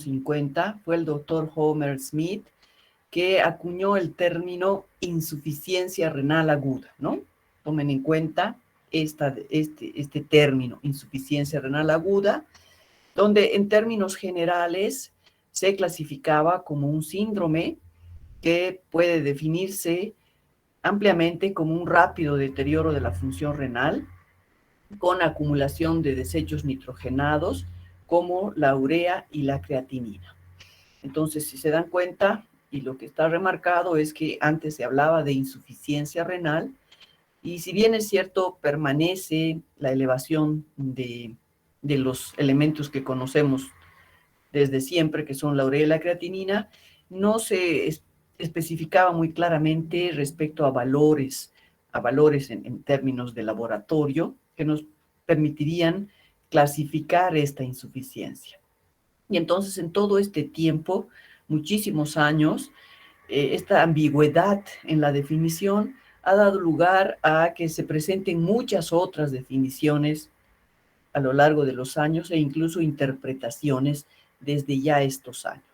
50 fue el doctor Homer Smith, que acuñó el término insuficiencia renal aguda, ¿no? Tomen en cuenta este término, insuficiencia renal aguda, donde en términos generales se clasificaba como un síndrome que puede definirse ampliamente como un rápido deterioro de la función renal con acumulación de desechos nitrogenados como la urea y la creatinina. Entonces, si se dan cuenta, y lo que está remarcado es que antes se hablaba de insuficiencia renal, y si bien es cierto, permanece la elevación de los elementos que conocemos desde siempre, que son la urea y la creatinina, no se especificaba muy claramente respecto a valores en términos de laboratorio que nos permitirían clasificar esta insuficiencia. Y entonces en todo este tiempo, muchísimos años, esta ambigüedad en la definición ha dado lugar a que se presenten muchas otras definiciones a lo largo de los años e incluso interpretaciones desde ya estos años.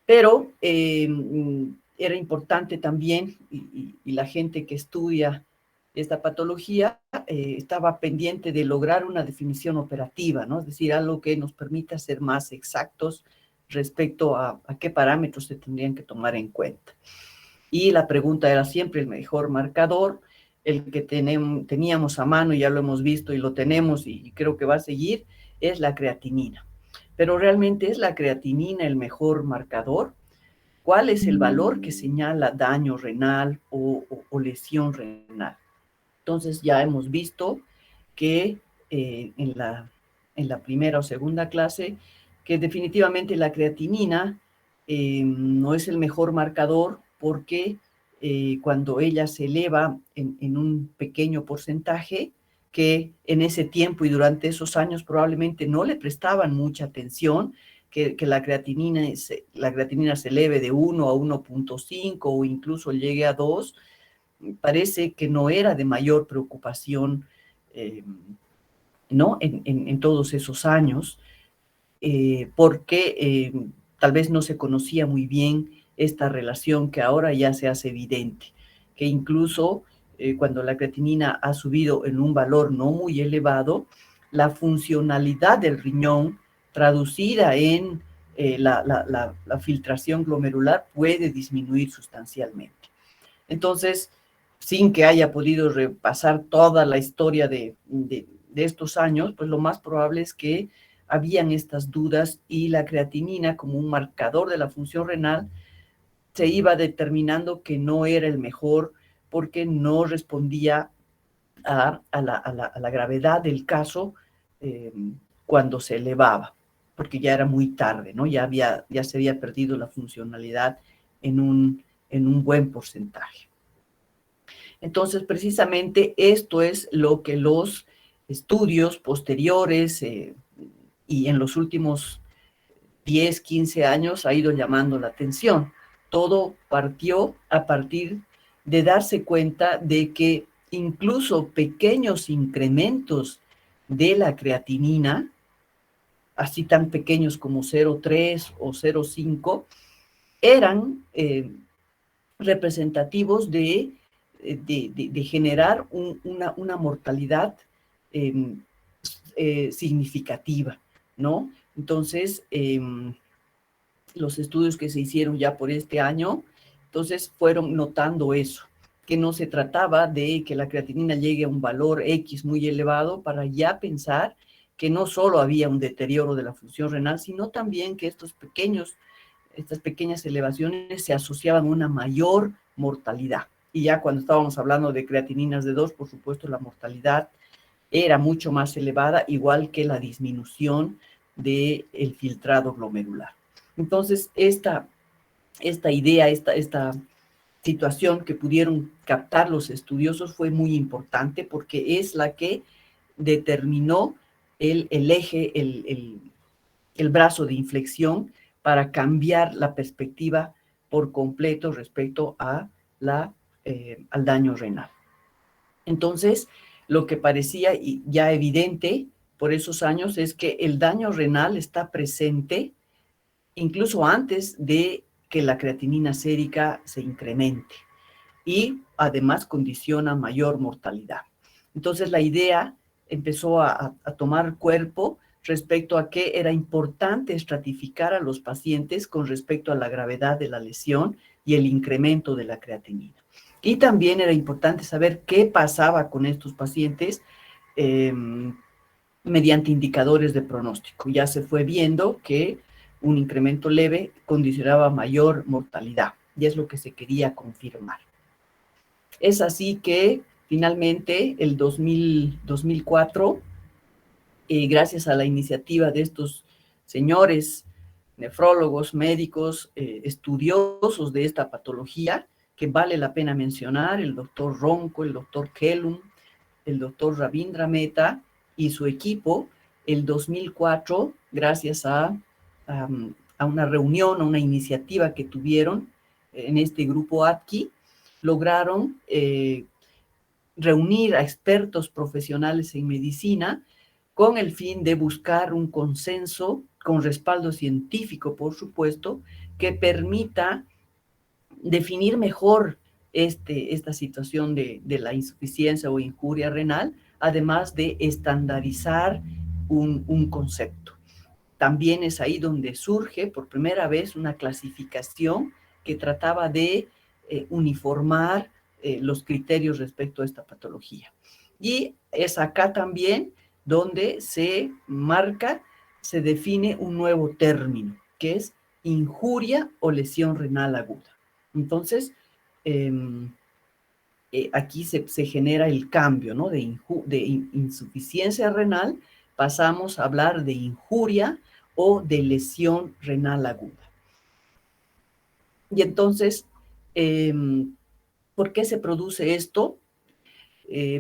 Pero era importante también, y la gente que estudia esta patología estaba pendiente de lograr una definición operativa, ¿no? Es decir, algo que nos permita ser más exactos respecto a qué parámetros se tendrían que tomar en cuenta. Y la pregunta era siempre el mejor marcador, el que teníamos a mano, ya lo hemos visto y lo tenemos y creo que va a seguir, es la creatinina. Pero realmente ¿es la creatinina el mejor marcador? ¿Cuál es el valor que señala daño renal o lesión renal? Entonces ya hemos visto que en la primera o segunda clase, que definitivamente la creatinina no es el mejor marcador porque cuando ella se eleva en un pequeño porcentaje, que en ese tiempo y durante esos años probablemente no le prestaban mucha atención, que la creatinina se eleve de 1 a 1.5 o incluso llegue a 2, parece que no era de mayor preocupación, ¿no? En todos esos años, porque tal vez no se conocía muy bien esta relación que ahora ya se hace evidente, que incluso cuando la creatinina ha subido en un valor no muy elevado, la funcionalidad del riñón traducida en la filtración glomerular puede disminuir sustancialmente. Entonces, sin que haya podido repasar toda la historia de estos años, pues lo más probable es que habían estas dudas y la creatinina como un marcador de la función renal se iba determinando que no era el mejor porque no respondía a la gravedad del caso cuando se elevaba, porque ya era muy tarde, ¿no? Ya se había perdido la funcionalidad en un buen porcentaje. Entonces, precisamente esto es lo que los estudios posteriores y en los últimos 10, 15 años ha ido llamando la atención. Todo partió a partir de darse cuenta de que incluso pequeños incrementos de la creatinina, así tan pequeños como 0,3 o 0,5, eran representativos de generar una mortalidad significativa, ¿no? Entonces, los estudios que se hicieron ya por este año, entonces fueron notando eso, que no se trataba de que la creatinina llegue a un valor X muy elevado para ya pensar que no solo había un deterioro de la función renal, sino también que estas pequeñas elevaciones se asociaban a una mayor mortalidad. Y ya cuando estábamos hablando de creatininas de 2, por supuesto, la mortalidad era mucho más elevada, igual que la disminución del filtrado glomerular. Entonces, esta idea, esta situación que pudieron captar los estudiosos fue muy importante porque es la que determinó el eje, el brazo de inflexión para cambiar la perspectiva por completo respecto a al daño renal. Entonces, lo que parecía ya evidente por esos años es que el daño renal está presente incluso antes de que la creatinina sérica se incremente y además condiciona mayor mortalidad. Entonces la idea empezó a tomar cuerpo respecto a que era importante estratificar a los pacientes con respecto a la gravedad de la lesión y el incremento de la creatinina. Y también era importante saber qué pasaba con estos pacientes eh, mediante indicadores de pronóstico. Ya se fue viendo que un incremento leve condicionaba mayor mortalidad y es lo que se quería confirmar. Es así que finalmente el 2004, gracias a la iniciativa de estos señores nefrólogos, médicos, estudiosos de esta patología, que vale la pena mencionar, el doctor Ronco, el doctor Kellum, el doctor Ravindra Mehta y su equipo, el 2004, gracias a una reunión, a una iniciativa que tuvieron en este grupo ATKI, lograron reunir a expertos profesionales en medicina con el fin de buscar un consenso con respaldo científico, por supuesto, que permita definir mejor esta situación de la insuficiencia o injuria renal, además de estandarizar un concepto. También es ahí donde surge por primera vez una clasificación que trataba de uniformar los criterios respecto a esta patología. Y es acá también donde se marca, se define un nuevo término, que es injuria o lesión renal aguda. Entonces, aquí se genera el cambio, ¿no? De insuficiencia renal, pasamos a hablar de injuria o de lesión renal aguda. Y entonces, ¿por qué se produce esto?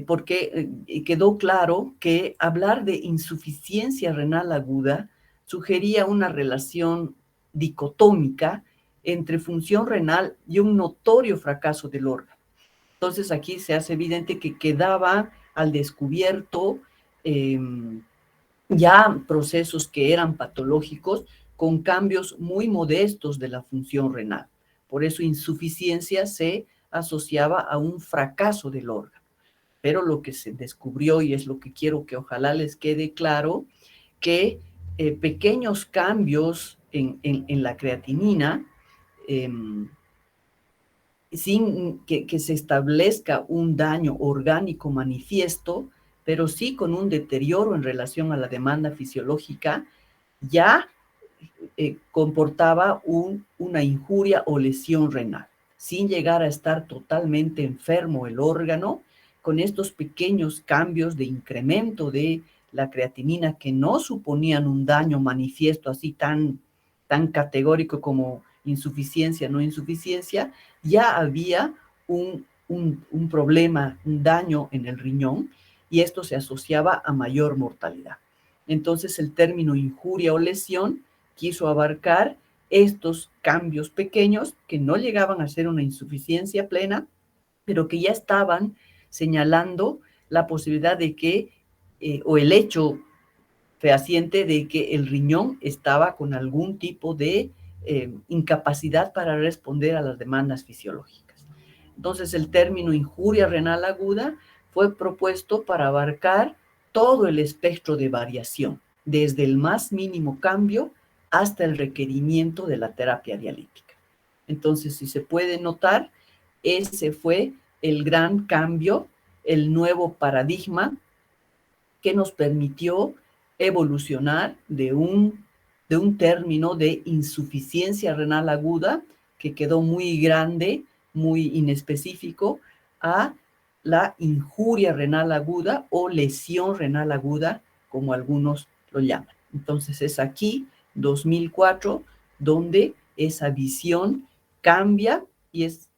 Porque quedó claro que hablar de insuficiencia renal aguda sugería una relación dicotómica entre función renal y un notorio fracaso del órgano. Entonces aquí se hace evidente que quedaba al descubierto ya procesos que eran patológicos con cambios muy modestos de la función renal. Por eso insuficiencia se asociaba a un fracaso del órgano. Pero lo que se descubrió, y es lo que quiero que ojalá les quede claro, que pequeños cambios en la creatinina, sin que se establezca un daño orgánico manifiesto, pero sí con un deterioro en relación a la demanda fisiológica, ya comportaba una injuria o lesión renal, sin llegar a estar totalmente enfermo el órgano, con estos pequeños cambios de incremento de la creatinina que no suponían un daño manifiesto así tan categórico como insuficiencia, no insuficiencia, ya había un problema, un daño en el riñón, y esto se asociaba a mayor mortalidad. Entonces el término injuria o lesión quiso abarcar estos cambios pequeños que no llegaban a ser una insuficiencia plena, pero que ya estaban señalando la posibilidad de que, o el hecho fehaciente de que el riñón estaba con algún tipo de incapacidad para responder a las demandas fisiológicas. Entonces, el término injuria renal aguda fue propuesto para abarcar todo el espectro de variación, desde el más mínimo cambio hasta el requerimiento de la terapia dialítica. Entonces, si se puede notar, ese fue el gran cambio, el nuevo paradigma que nos permitió evolucionar de un término de insuficiencia renal aguda, que quedó muy grande, muy inespecífico, a la injuria renal aguda o lesión renal aguda, como algunos lo llaman. Entonces es aquí, 2004, donde esa visión cambia y es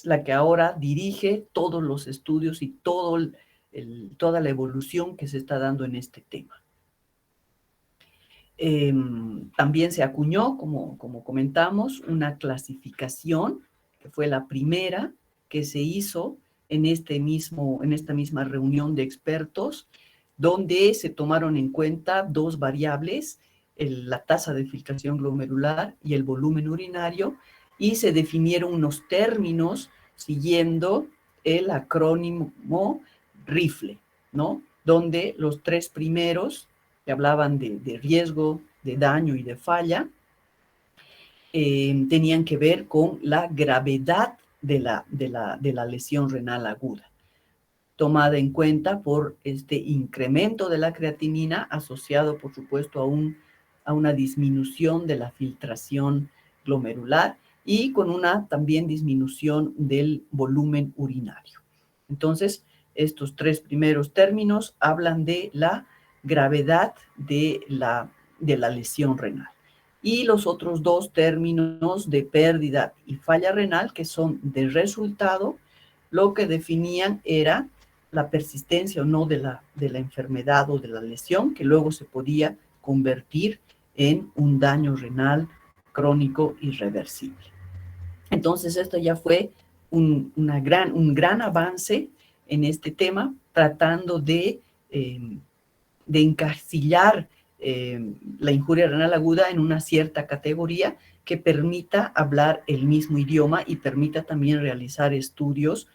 la que ahora dirige todos los estudios y toda la evolución que se está dando en este tema. También se acuñó, como comentamos, una clasificación, que fue la primera que se hizo en esta misma reunión de expertos, donde se tomaron en cuenta dos variables, la tasa de filtración glomerular y el volumen urinario, y se definieron unos términos siguiendo el acrónimo RIFLE, ¿no? Donde los tres primeros, que hablaban de riesgo, de daño y de falla, tenían que ver con la gravedad de la lesión renal aguda, tomada en cuenta por este incremento de la creatinina asociado, por supuesto, a una disminución de la filtración glomerular y con una también disminución del volumen urinario. Entonces, estos tres primeros términos hablan de la gravedad de la lesión renal. Y los otros dos términos de pérdida y falla renal, que son de resultado, lo que definían era la persistencia o no de la enfermedad o de la lesión, que luego se podía convertir en un daño renal crónico irreversible. Entonces, esto ya fue un gran avance en este tema, tratando de encasillar la injuria renal aguda en una cierta categoría que permita hablar el mismo idioma y permita también realizar estudios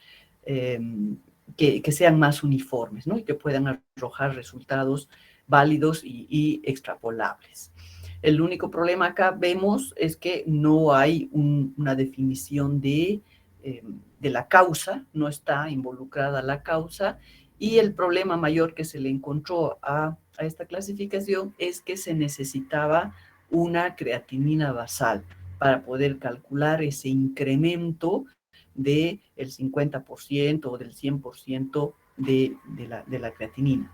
que sean más uniformes, ¿no? Y que puedan arrojar resultados válidos y extrapolables. El único problema acá vemos es que no hay una definición de la causa, no está involucrada la causa, y el problema mayor que se le encontró a esta clasificación es que se necesitaba una creatinina basal para poder calcular ese incremento del 50% o del 100% de la creatinina.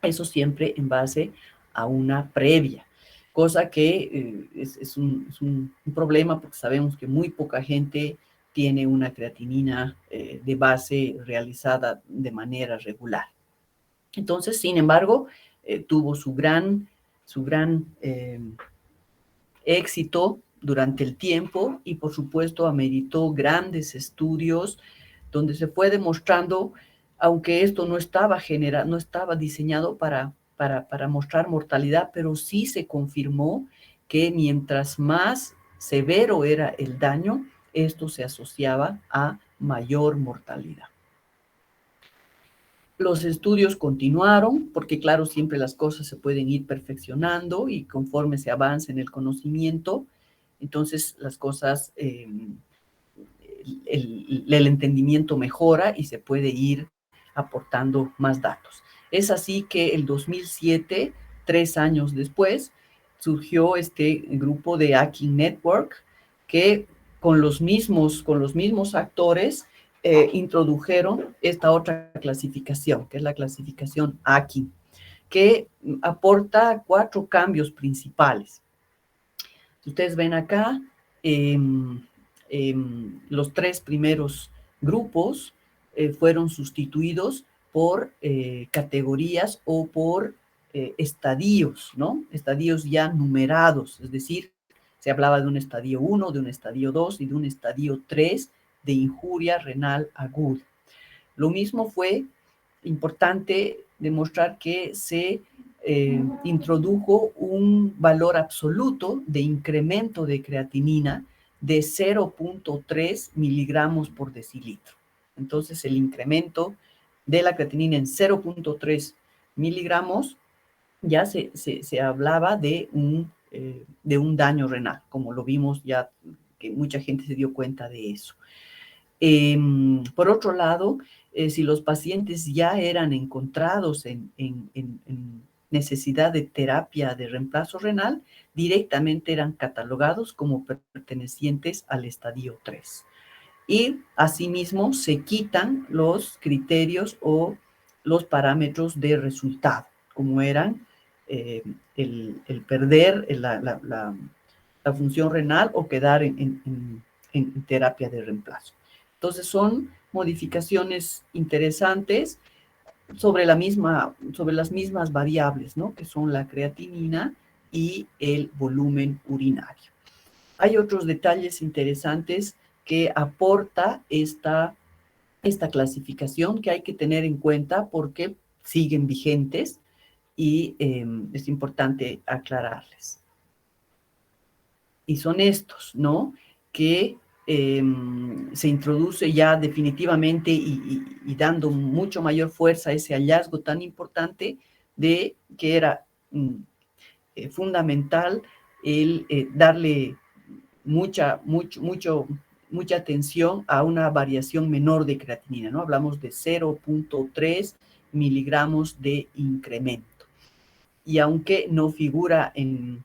Eso siempre en base a una previa, cosa que es un problema porque sabemos que muy poca gente tiene una creatinina de base realizada de manera regular. Entonces, sin embargo, tuvo su gran éxito durante el tiempo y, por supuesto, ameritó grandes estudios donde se fue demostrando, aunque esto no estaba diseñado para mostrar mortalidad, pero sí se confirmó que mientras más severo era el daño, esto se asociaba a mayor mortalidad. Los estudios continuaron, porque claro, siempre las cosas se pueden ir perfeccionando y conforme se avanza en el conocimiento, entonces las cosas, el entendimiento mejora y se puede ir aportando más datos. Es así que el 2007, 3 años después, surgió este grupo de Hacking Network que con los mismos actores introdujeron esta otra clasificación, que es la clasificación Hacking, que aporta 4 cambios principales. Si ustedes ven acá, los 3 primeros grupos fueron sustituidos por categorías o por estadios, ¿no? Estadios ya numerados, es decir, se hablaba de un estadio 1, de un estadio 2 y de un estadio 3 de injuria renal aguda. Lo mismo fue importante demostrar que se introdujo un valor absoluto de incremento de creatinina de 0.3 miligramos por decilitro. Entonces, el incremento de la creatinina en 0.3 miligramos ya se hablaba de un daño renal, como lo vimos ya, que mucha gente se dio cuenta de eso. Por otro lado, si los pacientes ya eran encontrados en necesidad de terapia de reemplazo renal, directamente eran catalogados como pertenecientes al estadio 3. Y asimismo se quitan los criterios o los parámetros de resultado, como eran el perder la función renal o quedar en terapia de reemplazo. Entonces son modificaciones interesantes sobre las mismas variables, ¿no? Que son la creatinina y el volumen urinario. Hay otros detalles interesantes que aporta esta clasificación que hay que tener en cuenta porque siguen vigentes y es importante aclararles. Y son estos, ¿no? Que se introduce ya definitivamente y dando mucho mayor fuerza a ese hallazgo tan importante de que era fundamental el darle mucha atención a una variación menor de creatinina, ¿no? Hablamos de 0.3 miligramos de incremento. Y aunque no figura en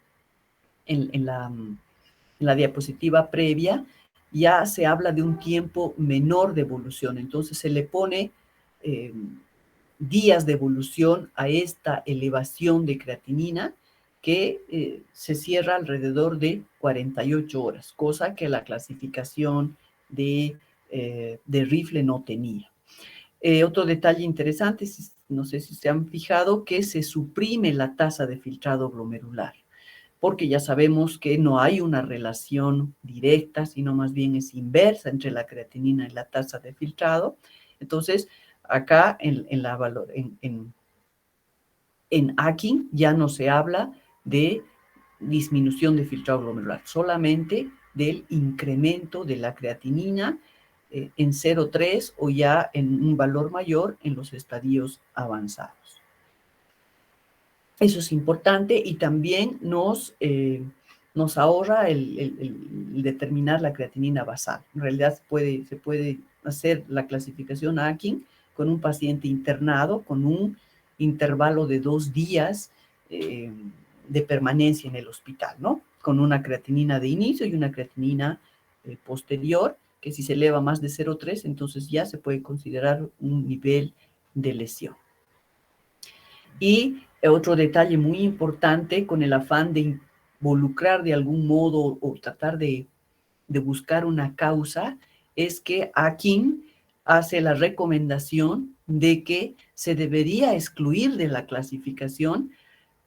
la diapositiva previa, ya se habla de un tiempo menor de evolución. Entonces se le pone días de evolución a esta elevación de creatinina que se cierra alrededor de 48 horas, cosa que la clasificación de Rifle no tenía. Otro detalle interesante, no sé si se han fijado, que se suprime la tasa de filtrado glomerular, porque ya sabemos que no hay una relación directa, sino más bien es inversa entre la creatinina y la tasa de filtrado. Entonces, acá en Akin ya no se habla de disminución de filtrado glomerular, solamente del incremento de la creatinina en 0,3 o ya en un valor mayor en los estadios avanzados. Eso es importante y también nos ahorra el determinar la creatinina basal. En realidad se puede hacer la clasificación Akin con un paciente internado, con un intervalo de 2 días de permanencia en el hospital, ¿no? Con una creatinina de inicio y una creatinina posterior, que si se eleva más de 0,3, entonces ya se puede considerar un nivel de lesión. Y otro detalle muy importante, con el afán de involucrar de algún modo o tratar de buscar una causa, es que Akin hace la recomendación de que se debería excluir de la clasificación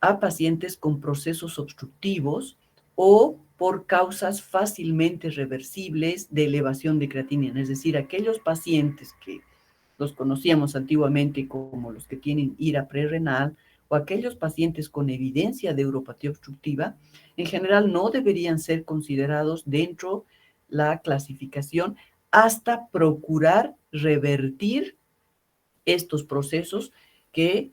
a pacientes con procesos obstructivos o por causas fácilmente reversibles de elevación de creatinina, es decir, aquellos pacientes que los conocíamos antiguamente como los que tienen ira prerrenal o aquellos pacientes con evidencia de uropatía obstructiva, en general no deberían ser considerados dentro la clasificación hasta procurar revertir estos procesos que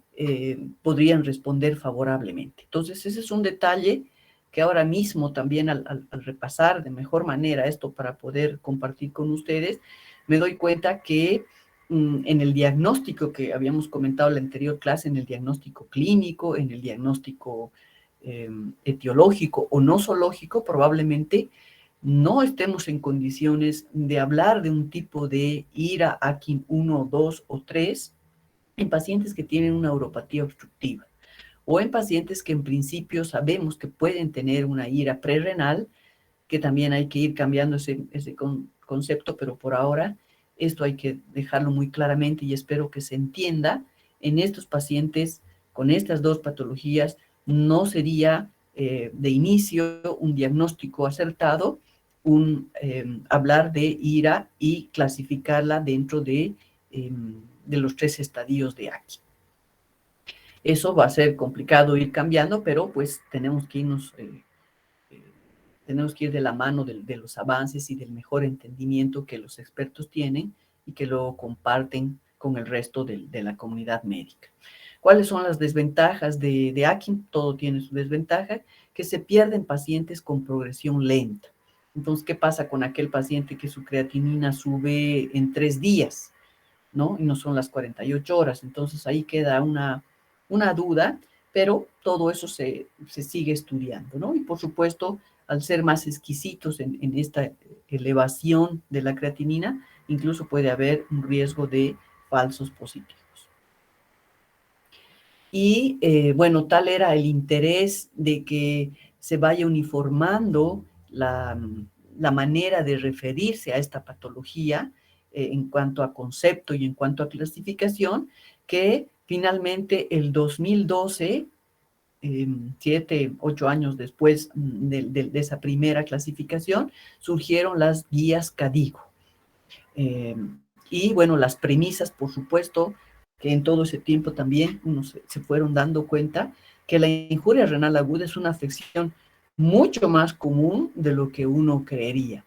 podrían responder favorablemente. Entonces, ese es un detalle que ahora mismo también al repasar de mejor manera esto para poder compartir con ustedes, me doy cuenta que en el diagnóstico que habíamos comentado en la anterior clase, en el diagnóstico clínico, en el diagnóstico etiológico o nosológico, probablemente no estemos en condiciones de hablar de un tipo de IRA Akin 1, 2 o 3 en pacientes que tienen una uropatía obstructiva o en pacientes que en principio sabemos que pueden tener una IRA prerrenal, que también hay que ir cambiando ese concepto, pero por ahora esto hay que dejarlo muy claramente y espero que se entienda. En estos pacientes con estas dos patologías no sería de inicio un diagnóstico acertado hablar de IRA y clasificarla dentro de los 3 estadios de Akin. Eso va a ser complicado ir cambiando, pero pues tenemos que irnos tenemos que ir de la mano de los avances y del mejor entendimiento que los expertos tienen y que luego comparten con el resto de la comunidad médica. ¿Cuáles son las desventajas de Akin? Todo tiene su desventaja, que se pierden pacientes con progresión lenta. Entonces, ¿qué pasa con aquel paciente que su creatinina sube en 3 días, ¿no? Y no son las 48 horas. Entonces, ahí queda una duda, pero todo eso se sigue estudiando, ¿no? Y por supuesto, al ser más exquisitos en esta elevación de la creatinina, incluso puede haber un riesgo de falsos positivos. Y bueno, tal era el interés de que se vaya uniformando la manera de referirse a esta patología en cuanto a concepto y en cuanto a clasificación, que finalmente el 2012, 7, 8 años después de esa primera clasificación, surgieron las guías CADIGO. Y bueno, las premisas, por supuesto, que en todo ese tiempo también se fueron dando cuenta que la injuria renal aguda es una afección mucho más común de lo que uno creería,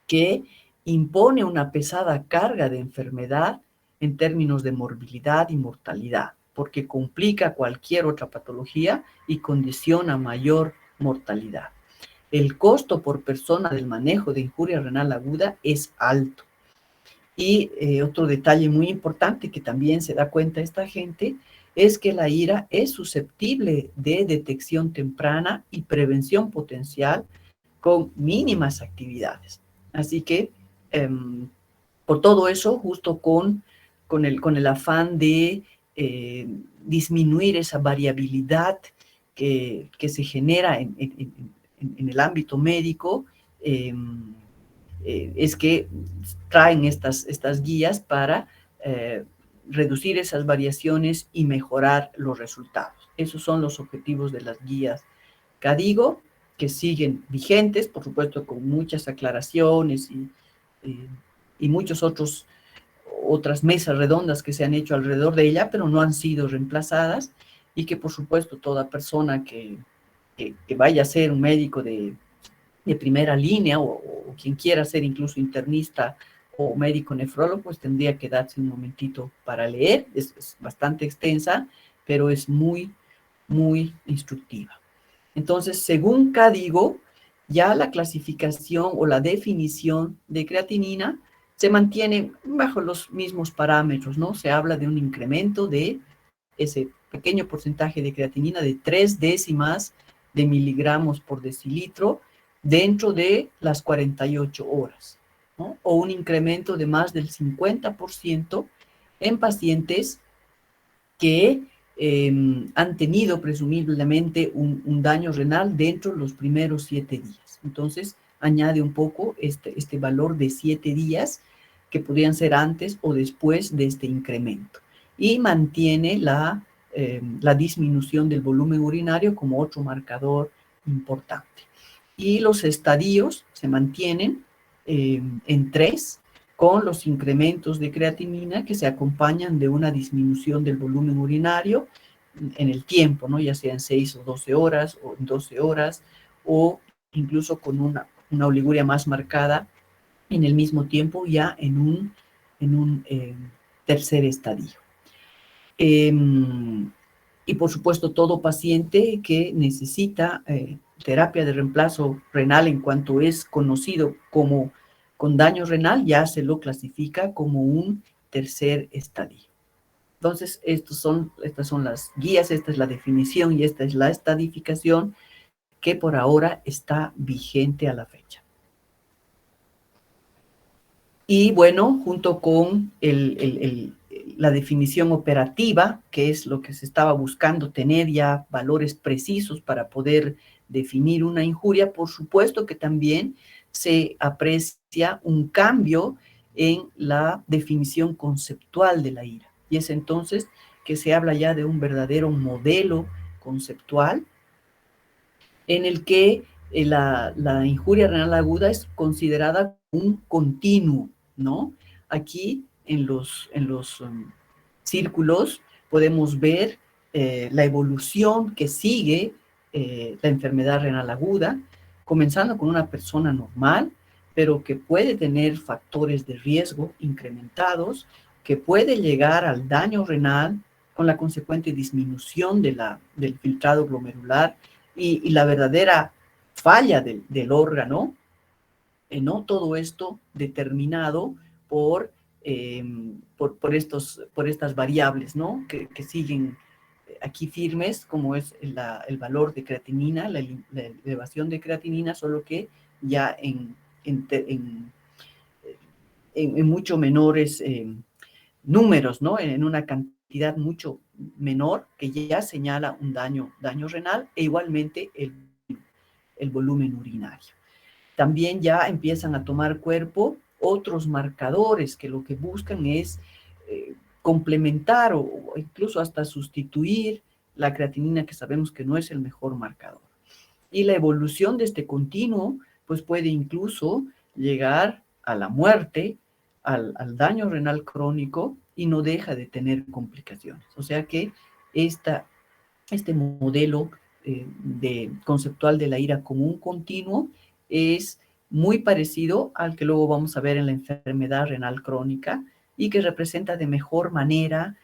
que impone una pesada carga de enfermedad en términos de morbilidad y mortalidad, porque complica cualquier otra patología y condiciona mayor mortalidad. El costo por persona del manejo de injuria renal aguda es alto. Y otro detalle muy importante que también se da cuenta esta gente es que la IRA es susceptible de detección temprana y prevención potencial con mínimas actividades. Así que, por todo eso, justo con el afán de disminuir esa variabilidad que se genera en el ámbito médico, es que traen estas guías para reducir esas variaciones y mejorar los resultados. Esos son los objetivos de las guías CADIGO, que siguen vigentes, por supuesto, con muchas aclaraciones y muchas otras mesas redondas que se han hecho alrededor de ella, pero no han sido reemplazadas, y que, por supuesto, toda persona que vaya a ser un médico de primera línea o quien quiera ser incluso internista o médico nefrólogo, pues tendría que darse un momentito para leer. Es bastante extensa, pero es muy, muy instructiva. Entonces, según CADIGO, ya la clasificación o la definición de creatinina se mantiene bajo los mismos parámetros, ¿no? Se habla de un incremento de ese pequeño porcentaje de creatinina de 3 décimas de miligramos por decilitro dentro de las 48 horas, ¿no? O un incremento de más del 50% en pacientes que han tenido presumiblemente un daño renal dentro de los primeros 7 días. Entonces, añade un poco este valor de 7 días que podrían ser antes o después de este incremento. Y mantiene la disminución del volumen urinario como otro marcador importante. Y los estadios se mantienen en 3, con los incrementos de creatinina que se acompañan de una disminución del volumen urinario en el tiempo, ¿no? Ya sea en 6 o 12 horas o en 12 horas, o incluso con una oliguria más marcada en el mismo tiempo, ya en un tercer estadio. Y por supuesto, todo paciente que necesita terapia de reemplazo renal, en cuanto es conocido como con daño renal, ya se lo clasifica como un tercer estadio. Entonces, estas son las guías, esta es la definición y esta es la estadificación que por ahora está vigente a la fecha. Y bueno, junto con la definición operativa, que es lo que se estaba buscando, tener ya valores precisos para poder definir una injuria, por supuesto que también se aprecia un cambio en la definición conceptual de la ira. Y es entonces que se habla ya de un verdadero modelo conceptual en el que la injuria renal aguda es considerada un continuo, ¿no? Aquí en los círculos podemos ver la evolución que sigue la enfermedad renal aguda, comenzando con una persona normal, pero que puede tener factores de riesgo incrementados, que puede llegar al daño renal con la consecuente disminución del filtrado glomerular y la verdadera falla del órgano, ¿no? Todo esto determinado por estas variables, ¿no? Que siguen aquí firmes, como es el valor de creatinina, la elevación de creatinina, solo que ya en mucho menores números, ¿no? En una cantidad mucho menor, que ya señala un daño renal, e igualmente el volumen urinario. También ya empiezan a tomar cuerpo otros marcadores que lo que buscan es complementar o incluso hasta sustituir la creatinina, que sabemos que no es el mejor marcador. Y la evolución de este continuo pues puede incluso llegar a la muerte, al daño renal crónico y no deja de tener complicaciones. O sea que este modelo conceptual de la ira como un continuo es muy parecido al que luego vamos a ver en la enfermedad renal crónica y que representa de mejor manera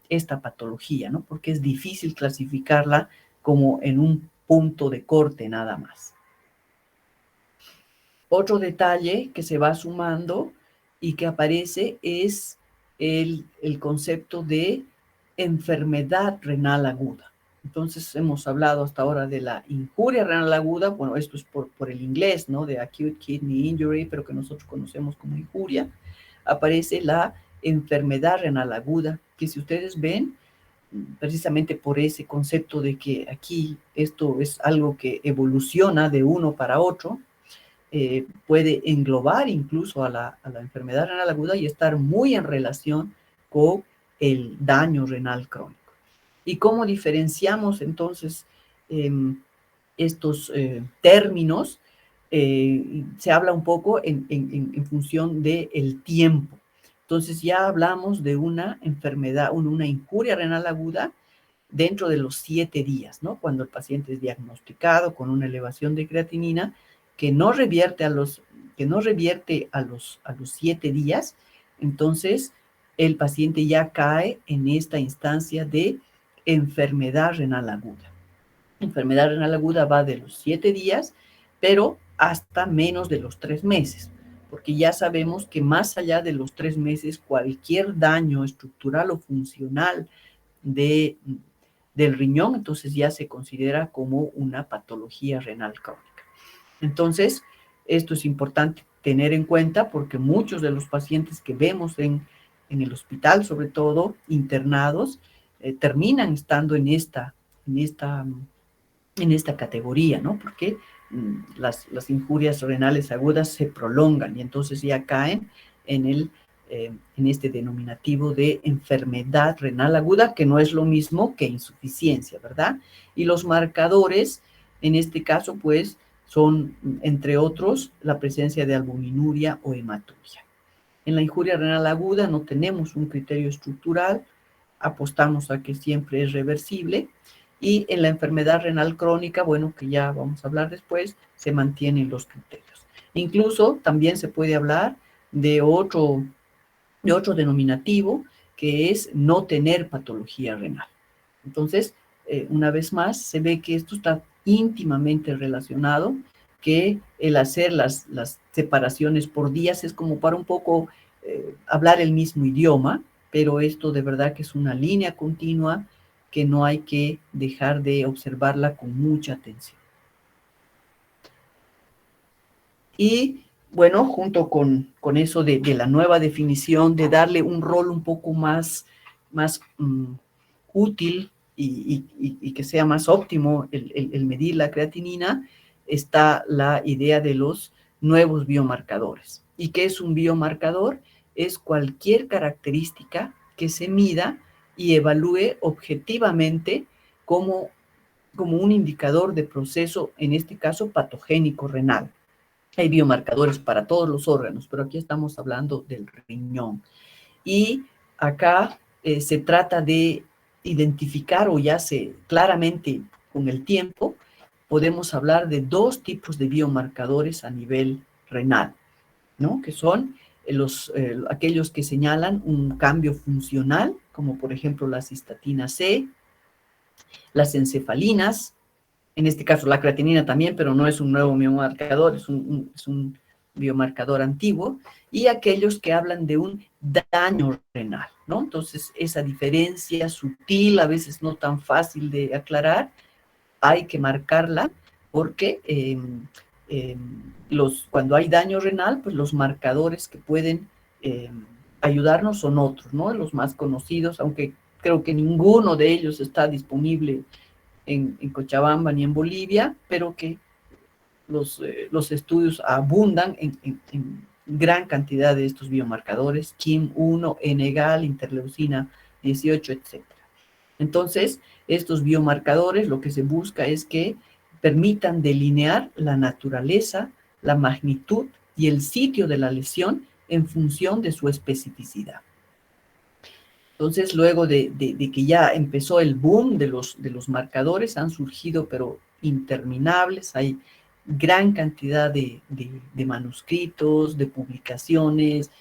esta patología, ¿no? Porque es difícil clasificarla como en un punto de corte nada más. Otro detalle que se va sumando y que aparece es el concepto de enfermedad renal aguda. Entonces, hemos hablado hasta ahora de la injuria renal aguda, bueno, esto es por el inglés, ¿no? De acute kidney injury, pero que nosotros conocemos como injuria. Aparece la enfermedad renal aguda, que si ustedes ven, precisamente por ese concepto de que aquí esto es algo que evoluciona de uno para otro, puede englobar incluso a la enfermedad renal aguda y estar muy en relación con el daño renal crónico. ¿Y cómo diferenciamos entonces estos términos? Se habla un poco en función del tiempo. Entonces ya hablamos de una enfermedad, una injuria renal aguda dentro de los 7 días, ¿no? Cuando el paciente es diagnosticado con una elevación de creatinina que no revierte a los 7 días, entonces el paciente ya cae en esta instancia de enfermedad renal aguda. Enfermedad renal aguda va de los 7 días, pero hasta menos de los 3 meses, porque ya sabemos que más allá de los 3 meses, cualquier daño estructural o funcional del riñón, entonces ya se considera como una patología renal crónica. Entonces, esto es importante tener en cuenta porque muchos de los pacientes que vemos en el hospital, sobre todo internados, terminan estando en esta categoría, ¿no? Porque las injurias renales agudas se prolongan y entonces ya caen en este denominativo de enfermedad renal aguda, que no es lo mismo que insuficiencia, ¿verdad? Y los marcadores, en este caso, pues, son, entre otros, la presencia de albuminuria o hematuria. En la injuria renal aguda no tenemos un criterio estructural, apostamos a que siempre es reversible, y en la enfermedad renal crónica, bueno, que ya vamos a hablar después, se mantienen los criterios. Incluso también se puede hablar de otro denominativo, que es no tener patología renal. Entonces, una vez más, se ve que esto está íntimamente relacionado, que el hacer las separaciones por días es como para un poco hablar el mismo idioma, pero esto de verdad que es una línea continua que no hay que dejar de observarla con mucha atención. Y bueno, junto con eso de la nueva definición, de darle un rol un poco más útil y que sea más óptimo el medir la creatinina, está la idea de los nuevos biomarcadores. ¿Y qué es un biomarcador? Es cualquier característica que se mida y evalúe objetivamente como un indicador de proceso, en este caso patogénico renal. Hay biomarcadores para todos los órganos, pero aquí estamos hablando del riñón. Y acá se trata de identificar, o ya se claramente con el tiempo, podemos hablar de 2 tipos de biomarcadores a nivel renal, ¿no? Que son aquellos que señalan un cambio funcional, como por ejemplo la cistatina C, las encefalinas, en este caso la creatinina también, pero no es un nuevo biomarcador, es un biomarcador antiguo, y aquellos que hablan de un daño renal, ¿no? Entonces, esa diferencia sutil, a veces no tan fácil de aclarar, hay que marcarla porque cuando hay daño renal, pues los marcadores que pueden ayudarnos son otros, ¿no? Los más conocidos, aunque creo que ninguno de ellos está disponible en Cochabamba ni en Bolivia, pero que los estudios abundan en gran cantidad de estos biomarcadores, KIM1, N-gal, interleucina 18, etc. Entonces, estos biomarcadores lo que se busca es que permitan delinear la naturaleza, la magnitud y el sitio de la lesión en función de su especificidad. Entonces, luego de que ya empezó el boom de los marcadores, han surgido, pero interminables, hay gran cantidad de manuscritos, de publicaciones,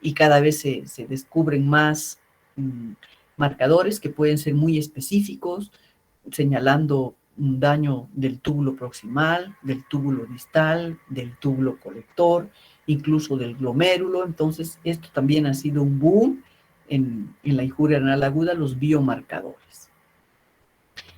y cada vez se descubren más marcadores que pueden ser muy específicos, señalando un daño del túbulo proximal, del túbulo distal, del túbulo colector, incluso del glomérulo. Entonces, esto también ha sido un boom en la injuria renal aguda, los biomarcadores.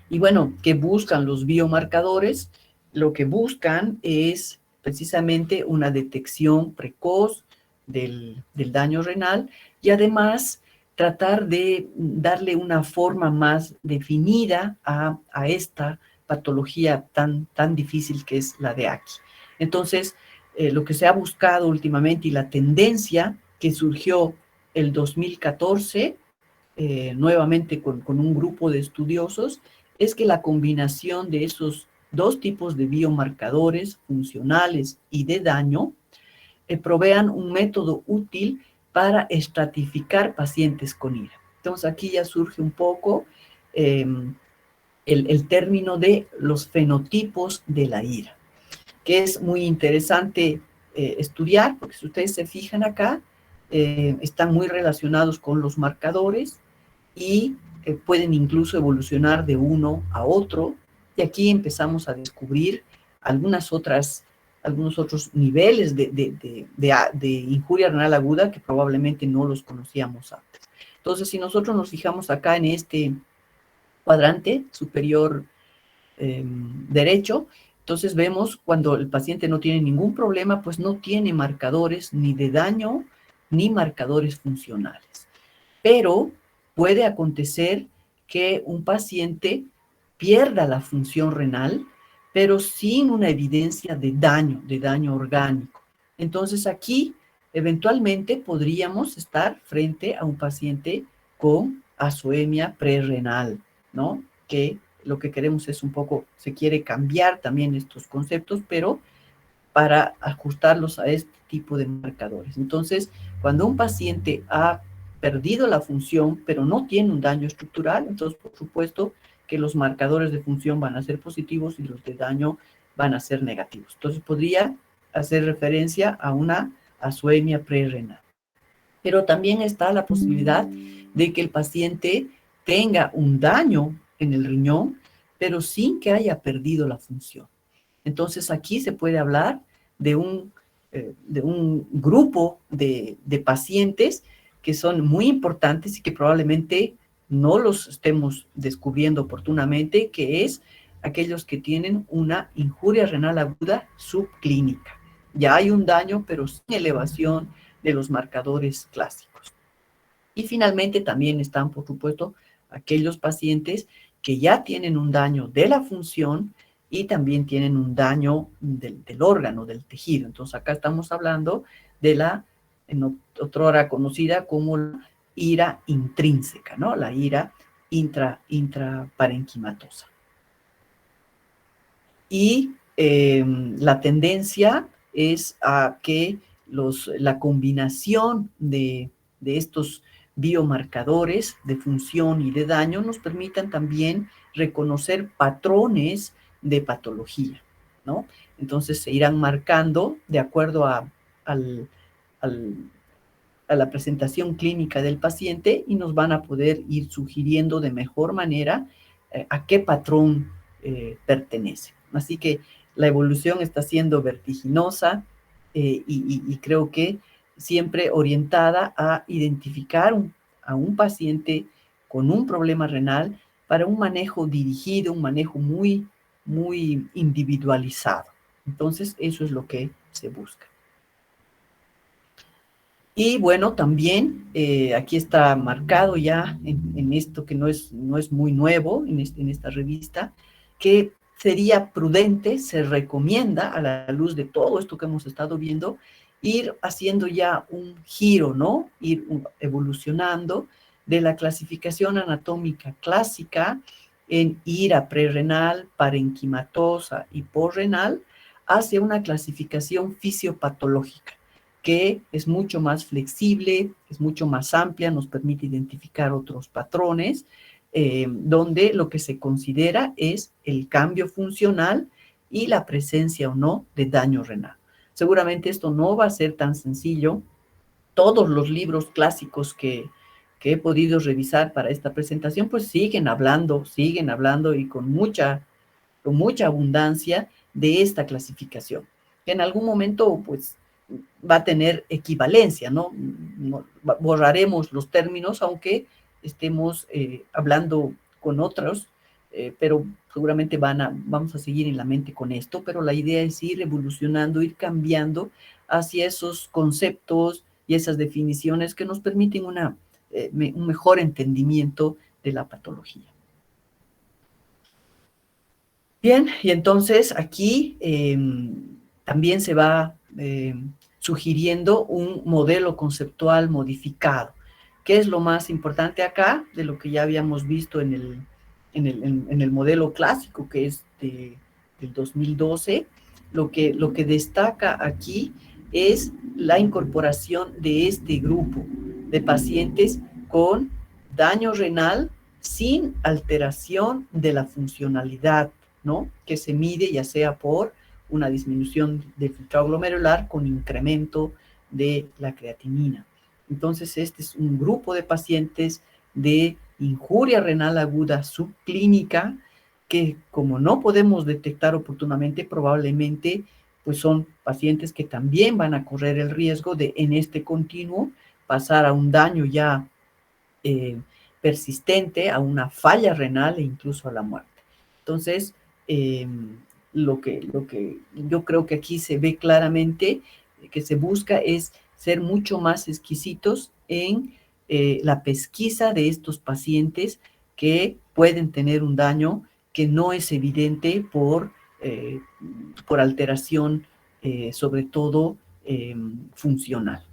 Y bueno, ¿qué buscan los biomarcadores? Lo que buscan es precisamente una detección precoz del daño renal y además tratar de darle una forma más definida a esta patología tan difícil que es la de Aki. Entonces, lo que se ha buscado últimamente y la tendencia que surgió el 2014, nuevamente con un grupo de estudiosos, es que la combinación de esos dos tipos de biomarcadores funcionales y de daño provean un método útil para estratificar pacientes con IRA. Entonces aquí ya surge un poco el término de los fenotipos de la IRA, que es muy interesante estudiar, porque si ustedes se fijan acá, están muy relacionados con los marcadores y pueden incluso evolucionar de uno a otro. Y aquí empezamos a descubrir algunos otros niveles de injuria renal aguda que probablemente no los conocíamos antes. Entonces, si nosotros nos fijamos acá en este cuadrante superior derecho, entonces vemos cuando el paciente no tiene ningún problema, pues no tiene marcadores ni de daño ni marcadores funcionales. Pero puede acontecer que un paciente pierda la función renal, pero sin una evidencia de daño orgánico. Entonces aquí eventualmente podríamos estar frente a un paciente con azoemia prerrenal, ¿no? Que lo que queremos es un poco, se quiere cambiar también estos conceptos, pero para ajustarlos a este tipo de marcadores. Entonces, cuando un paciente ha perdido la función, pero no tiene un daño estructural, entonces, por supuesto, que los marcadores de función van a ser positivos y los de daño van a ser negativos. Entonces, podría hacer referencia a una azoemia prerrenal. Pero también está la posibilidad de que el paciente tenga un daño en el riñón, pero sin que haya perdido la función. Entonces, aquí se puede hablar de un grupo de pacientes que son muy importantes y que probablemente no los estemos descubriendo oportunamente, que es aquellos que tienen una injuria renal aguda subclínica. Ya hay un daño, pero sin elevación de los marcadores clásicos. Y finalmente también están, por supuesto, aquellos pacientes que ya tienen un daño de la función y también tienen un daño del órgano, del tejido. Entonces acá estamos hablando de la, en otrora conocida como la ira intrínseca, ¿no? La ira intraparenquimatosa. Y la tendencia es a que la combinación de estos biomarcadores de función y de daño nos permitan también reconocer patrones de patología, ¿no? Entonces se irán marcando de acuerdo al, al, a la presentación clínica del paciente y nos van a poder ir sugiriendo de mejor manera a qué patrón pertenece. Así que la evolución está siendo vertiginosa y creo que siempre orientada a identificar a un paciente con un problema renal para un manejo dirigido, un manejo muy individualizado. Entonces, eso es lo que se busca. Y bueno, también aquí está marcado ya en esto que no es muy nuevo, en esta revista, que sería prudente, se recomienda a la luz de todo esto que hemos estado viendo, ir haciendo ya un giro, ¿no? Ir evolucionando de la clasificación anatómica clásica en ira prerrenal, parenquimatosa y porrenal hacia una clasificación fisiopatológica, que es mucho más flexible, es mucho más amplia, nos permite identificar otros patrones, donde lo que se considera es el cambio funcional y la presencia o no de daño renal. Seguramente esto no va a ser tan sencillo. Todos los libros clásicos que he podido revisar para esta presentación, pues siguen hablando y con mucha abundancia de esta clasificación, que en algún momento pues va a tener equivalencia, ¿no? Borraremos los términos, aunque estemos hablando con otros, pero seguramente vamos a seguir en la mente con esto, pero la idea es ir evolucionando, ir cambiando hacia esos conceptos y esas definiciones que nos permiten un mejor entendimiento de la patología. Bien, y entonces aquí también se va sugiriendo un modelo conceptual modificado. ¿Qué es lo más importante acá de lo que ya habíamos visto en el modelo clásico, que es del 2012? Lo que destaca aquí es la incorporación de este grupo de pacientes con daño renal sin alteración de la funcionalidad, ¿no? Que se mide ya sea por una disminución del filtrado glomerular con incremento de la creatinina. Entonces, este es un grupo de pacientes de injuria renal aguda subclínica que, como no podemos detectar oportunamente, probablemente pues son pacientes que también van a correr el riesgo de, en este continuo, pasar a un daño ya persistente, a una falla renal e incluso a la muerte. Entonces, lo que yo creo que aquí se ve claramente que se busca es ser mucho más exquisitos en la pesquisa de estos pacientes que pueden tener un daño que no es evidente por alteración, sobre todo funcional.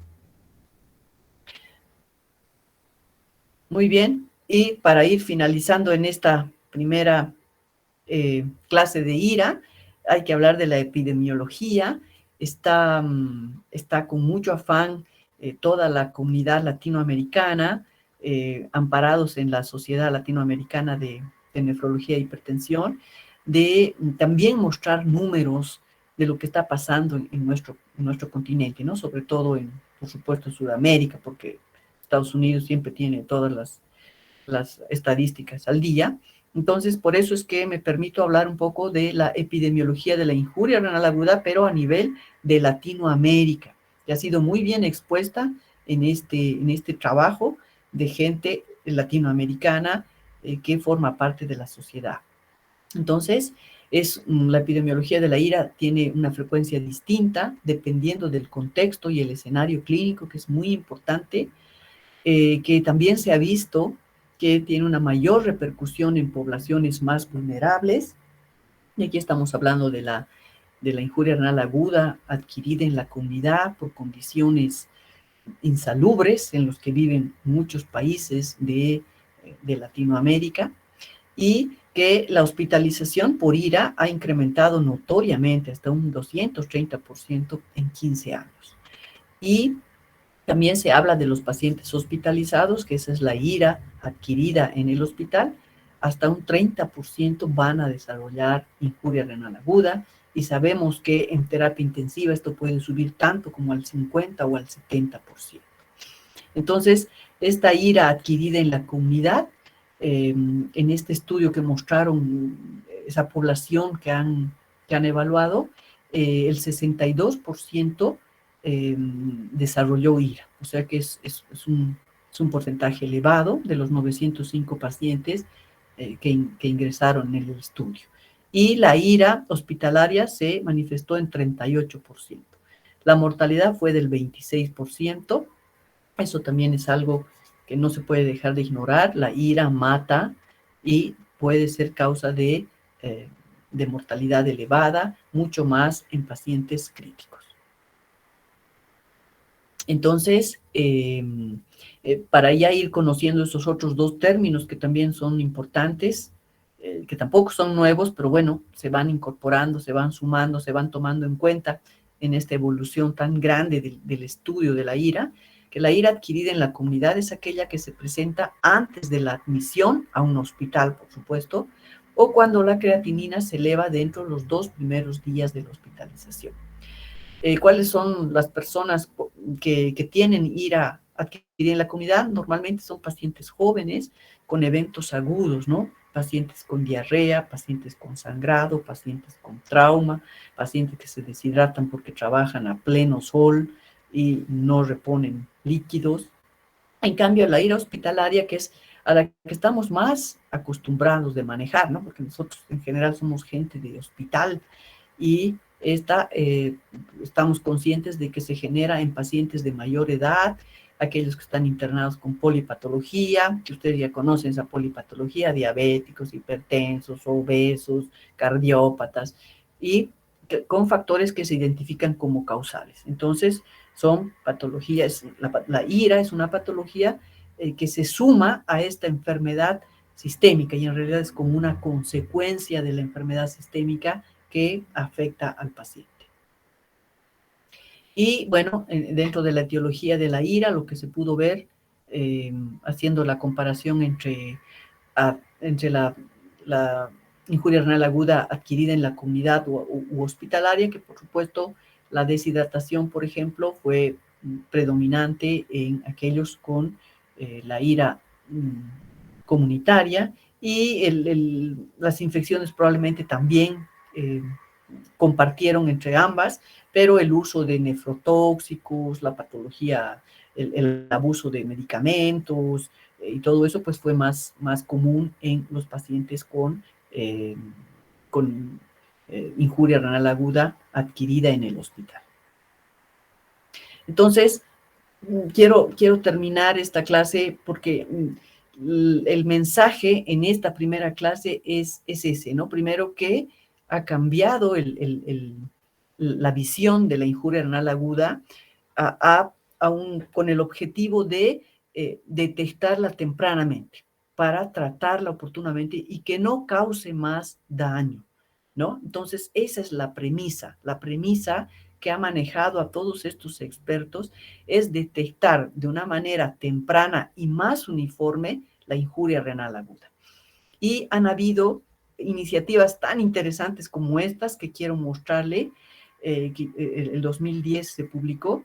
Muy bien, y para ir finalizando en esta primera clase de IRA, hay que hablar de la epidemiología. Está con mucho afán toda la comunidad latinoamericana, amparados en la Sociedad Latinoamericana de Nefrología e Hipertensión, de también mostrar números de lo que está pasando en nuestro continente, ¿no? Sobre todo, por supuesto, en Sudamérica, porque Estados Unidos siempre tiene todas las estadísticas al día. Entonces, por eso es que me permito hablar un poco de la epidemiología de la injuria renal aguda, pero a nivel de Latinoamérica, que ha sido muy bien expuesta en este trabajo de gente latinoamericana que forma parte de la sociedad. Entonces, la epidemiología de la IRA tiene una frecuencia distinta dependiendo del contexto y el escenario clínico, que es muy importante, que también se ha visto que tiene una mayor repercusión en poblaciones más vulnerables. Y aquí estamos hablando de la injuria renal aguda adquirida en la comunidad por condiciones insalubres en los que viven muchos países de Latinoamérica, y que la hospitalización por IRA ha incrementado notoriamente hasta un 230% en 15 años. Y también se habla de los pacientes hospitalizados, que esa es la IRA adquirida en el hospital. Hasta un 30% van a desarrollar injuria renal aguda, y sabemos que en terapia intensiva esto puede subir tanto como al 50 o al 70%. Entonces, esta IRA adquirida en la comunidad, en este estudio que mostraron esa población que han evaluado, el 62% desarrolló IRA, o sea que es un porcentaje elevado de los 905 pacientes que ingresaron en el estudio. Y la IRA hospitalaria se manifestó en 38%. La mortalidad fue del 26%. Eso también es algo que no se puede dejar de ignorar. La IRA mata y puede ser causa de mortalidad elevada, mucho más en pacientes críticos. Entonces, para ya ir conociendo esos otros dos términos que también son importantes, que tampoco son nuevos, pero bueno, se van incorporando, se van sumando, se van tomando en cuenta en esta evolución tan grande del estudio de la ira, que la ira adquirida en la comunidad es aquella que se presenta antes de la admisión a un hospital, por supuesto, o cuando la creatinina se eleva dentro de los 2 primeros días de la hospitalización. ¿Cuáles son las personas que tienen ira adquirida en la comunidad? Normalmente son pacientes jóvenes con eventos agudos, ¿no? Pacientes con diarrea, pacientes con sangrado, pacientes con trauma, pacientes que se deshidratan porque trabajan a pleno sol y no reponen líquidos. En cambio, la ira hospitalaria, que es a la que estamos más acostumbrados de manejar, ¿no? Porque nosotros en general somos gente de hospital, y estamos conscientes de que se genera en pacientes de mayor edad, aquellos que están internados con polipatología, que ustedes ya conocen esa polipatología, diabéticos, hipertensos, obesos, cardiópatas, y con factores que se identifican como causales. Entonces, son patologías, la ira es una patología que se suma a esta enfermedad sistémica, y en realidad es como una consecuencia de la enfermedad sistémica que afecta al paciente. Y bueno, dentro de la etiología de la ira, lo que se pudo ver, haciendo la comparación entre la injuria renal aguda adquirida en la comunidad u hospitalaria, que por supuesto la deshidratación, por ejemplo, fue predominante en aquellos con la ira comunitaria, y las infecciones probablemente también compartieron entre ambas, pero el uso de nefrotóxicos, la patología, el abuso de medicamentos y todo eso, pues fue más común en los pacientes con injuria renal aguda adquirida en el hospital. Entonces, quiero terminar esta clase porque el mensaje en esta primera clase es ese, ¿no? Primero, que ha cambiado la visión de la injuria renal aguda con el objetivo de detectarla tempranamente para tratarla oportunamente y que no cause más daño, ¿no? Entonces, esa es la premisa que ha manejado a todos estos expertos, es detectar de una manera temprana y más uniforme la injuria renal aguda. Y han habido iniciativas tan interesantes como estas que quiero mostrarle. El 2010 se publicó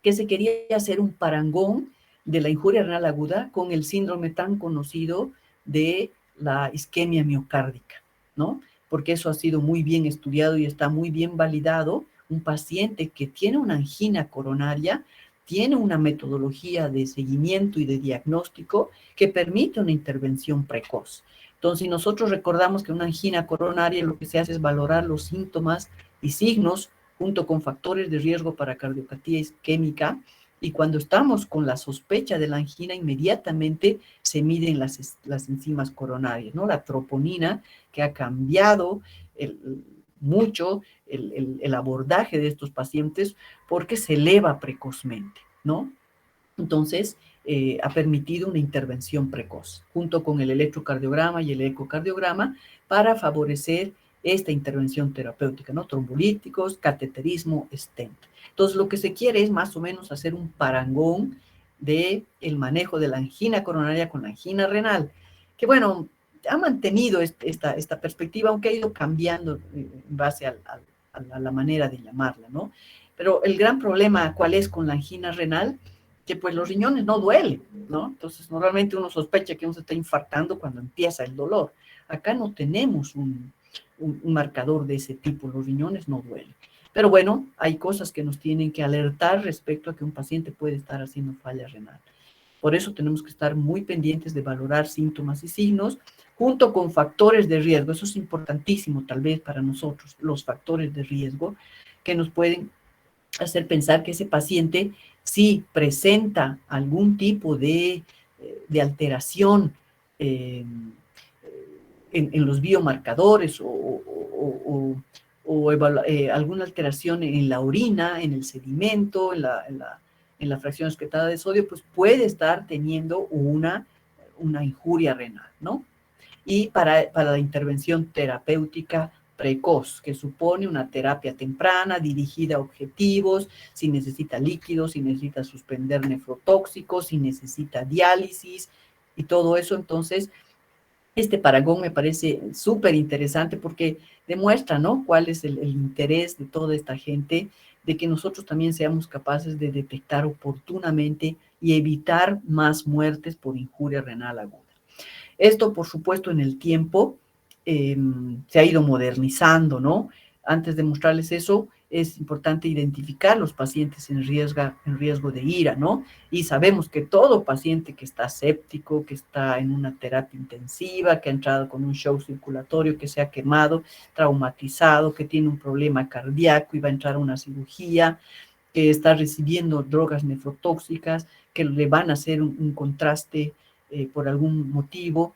que se quería hacer un parangón de la injuria renal aguda con el síndrome tan conocido de la isquemia miocárdica, ¿no? Porque eso ha sido muy bien estudiado y está muy bien validado. Un paciente que tiene una angina coronaria tiene una metodología de seguimiento y de diagnóstico que permite una intervención precoz. Entonces, si nosotros recordamos que una angina coronaria lo que se hace es valorar los síntomas y signos junto con factores de riesgo para cardiopatía isquémica, y cuando estamos con la sospecha de la angina, inmediatamente se miden las enzimas coronarias, ¿no? La troponina, que ha cambiado mucho el abordaje de estos pacientes porque se eleva precozmente, ¿no? Entonces, ha permitido una intervención precoz, junto con el electrocardiograma y el ecocardiograma, para favorecer esta intervención terapéutica, ¿no? Trombolíticos, cateterismo, stent. Entonces, lo que se quiere es más o menos hacer un parangón del manejo de la angina coronaria con la angina renal, que bueno, ha mantenido esta perspectiva, aunque ha ido cambiando en base a la manera de llamarla, ¿no? Pero el gran problema, ¿cuál es con la angina renal? Que pues los riñones no duelen, ¿no? Entonces normalmente uno sospecha que uno se está infartando cuando empieza el dolor. Acá no tenemos un marcador de ese tipo, los riñones no duelen. Pero bueno, hay cosas que nos tienen que alertar respecto a que un paciente puede estar haciendo falla renal. Por eso tenemos que estar muy pendientes de valorar síntomas y signos junto con factores de riesgo. Eso es importantísimo tal vez para nosotros, los factores de riesgo que nos pueden hacer pensar que ese paciente sí presenta algún tipo de alteración en los biomarcadores o alguna alteración en la orina, en el sedimento, en la fracción excretada de sodio, pues puede estar teniendo una injuria renal, ¿no? Y para la intervención terapéutica precoz, que supone una terapia temprana dirigida a objetivos, si necesita líquidos, si necesita suspender nefrotóxicos, si necesita diálisis y todo eso. Entonces, este parangón me parece súper interesante porque demuestra, ¿no?, cuál es el interés de toda esta gente, de que nosotros también seamos capaces de detectar oportunamente y evitar más muertes por injuria renal aguda. Esto, por supuesto, en el tiempo se ha ido modernizando, ¿no? Antes de mostrarles eso, es importante identificar los pacientes en riesgo de IRA, ¿no? Y sabemos que todo paciente que está séptico, que está en una terapia intensiva, que ha entrado con un shock circulatorio, que se ha quemado, traumatizado, que tiene un problema cardíaco y va a entrar a una cirugía, que está recibiendo drogas nefrotóxicas, que le van a hacer un contraste por algún motivo,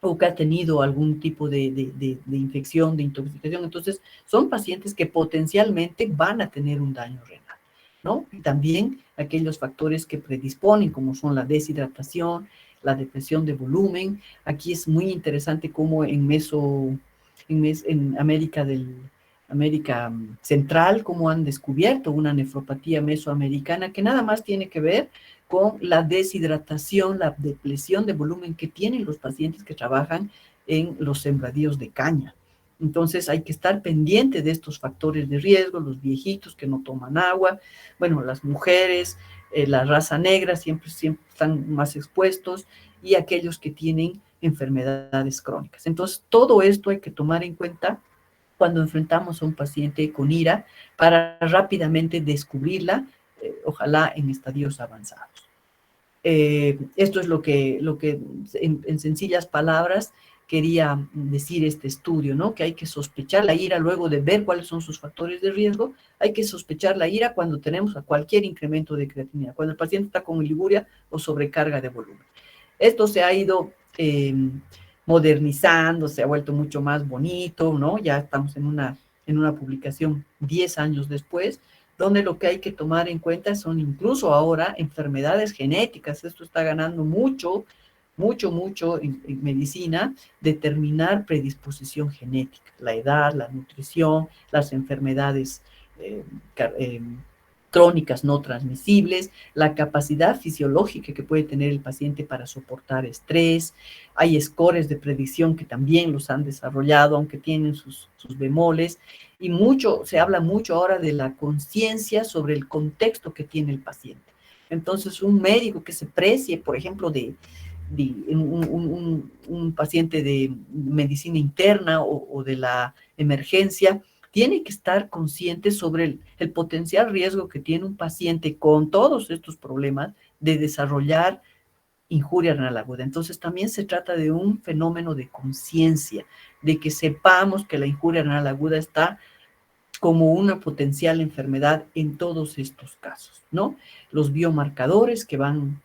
o que ha tenido algún tipo de infección, de intoxicación. Entonces, son pacientes que potencialmente van a tener un daño renal, ¿no? Y también aquellos factores que predisponen, como son la deshidratación, la depresión de volumen. Aquí es muy interesante cómo en América Central, cómo han descubierto una nefropatía mesoamericana que nada más tiene que ver con la deshidratación, la depresión de volumen que tienen los pacientes que trabajan en los sembradíos de caña. Entonces hay que estar pendiente de estos factores de riesgo, los viejitos que no toman agua, bueno, las mujeres, la raza negra siempre están más expuestos, y aquellos que tienen enfermedades crónicas. Entonces todo esto hay que tomar en cuenta cuando enfrentamos a un paciente con IRA para rápidamente descubrirla, ojalá en estadios avanzados. Esto es lo que en sencillas palabras quería decir este estudio, ¿no? Que hay que sospechar la IRA luego de ver cuáles son sus factores de riesgo. Hay que sospechar la IRA cuando tenemos a cualquier incremento de creatinina, cuando el paciente está con oliguria o sobrecarga de volumen. Esto se ha ido modernizando, se ha vuelto mucho más bonito, ¿no? Ya estamos en una publicación 10 años después, donde lo que hay que tomar en cuenta son incluso ahora enfermedades genéticas. Esto está ganando mucho, mucho, mucho en medicina, determinar predisposición genética, la edad, la nutrición, las enfermedades eh, crónicas no transmisibles, la capacidad fisiológica que puede tener el paciente para soportar estrés. Hay scores de predicción que también los han desarrollado, aunque tienen sus bemoles, y se habla mucho ahora de la conciencia sobre el contexto que tiene el paciente. Entonces, un médico que se precie, por ejemplo, un paciente de medicina interna o de la emergencia, tiene que estar consciente sobre el potencial riesgo que tiene un paciente con todos estos problemas de desarrollar injuria renal aguda. Entonces también se trata de un fenómeno de conciencia, de que sepamos que la injuria renal aguda está como una potencial enfermedad en todos estos casos, ¿no? Los biomarcadores que van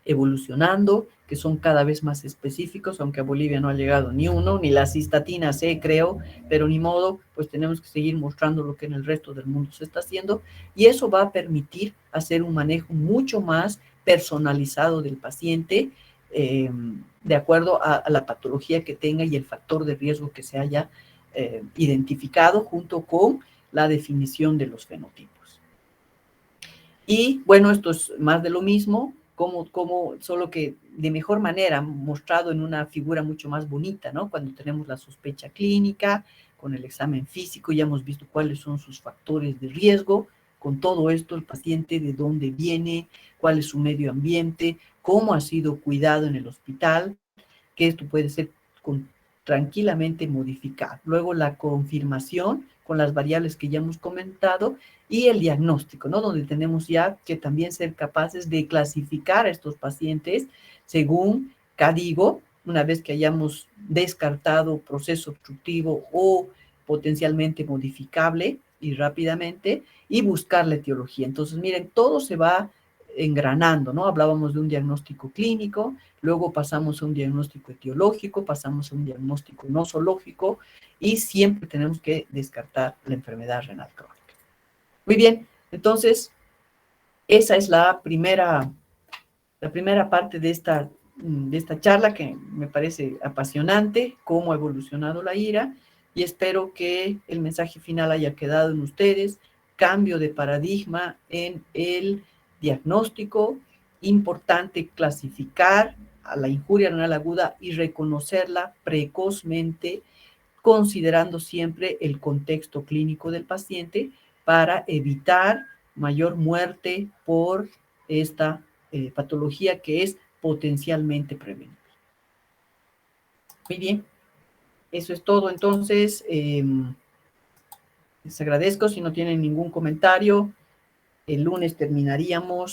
evolucionando, que son cada vez más específicos, aunque a Bolivia no ha llegado ni uno, ni la cistatina C, creo, pero ni modo, pues tenemos que seguir mostrando lo que en el resto del mundo se está haciendo, y eso va a permitir hacer un manejo mucho más personalizado del paciente, de acuerdo a la patología que tenga y el factor de riesgo que se haya identificado, junto con la definición de los fenotipos. Y bueno, esto es más de lo mismo, solo que de mejor manera, mostrado en una figura mucho más bonita, ¿no? Cuando tenemos la sospecha clínica, con el examen físico, ya hemos visto cuáles son sus factores de riesgo. Con todo esto, el paciente, de dónde viene, cuál es su medio ambiente, cómo ha sido cuidado en el hospital, que esto puede ser tranquilamente modificado. Luego la confirmación con las variables que ya hemos comentado, y el diagnóstico, ¿no? Donde tenemos ya que también ser capaces de clasificar a estos pacientes según CADIGO, una vez que hayamos descartado proceso obstructivo o potencialmente modificable y rápidamente, y buscar la etiología. Entonces, miren, todo se va engranando, ¿no? Hablábamos de un diagnóstico clínico, luego pasamos a un diagnóstico etiológico, pasamos a un diagnóstico nosológico, y siempre tenemos que descartar la enfermedad renal crónica. Muy bien, entonces, esa es la primera parte de esta charla, que me parece apasionante, cómo ha evolucionado la IRA. y espero que el mensaje final haya quedado en ustedes. Cambio de paradigma en el diagnóstico, importante clasificar a la injuria renal aguda y reconocerla precozmente, considerando siempre el contexto clínico del paciente para evitar mayor muerte por esta patología que es potencialmente prevenible. Muy bien, eso es todo. Entonces, les agradezco. Si no tienen ningún comentario, el lunes terminaríamos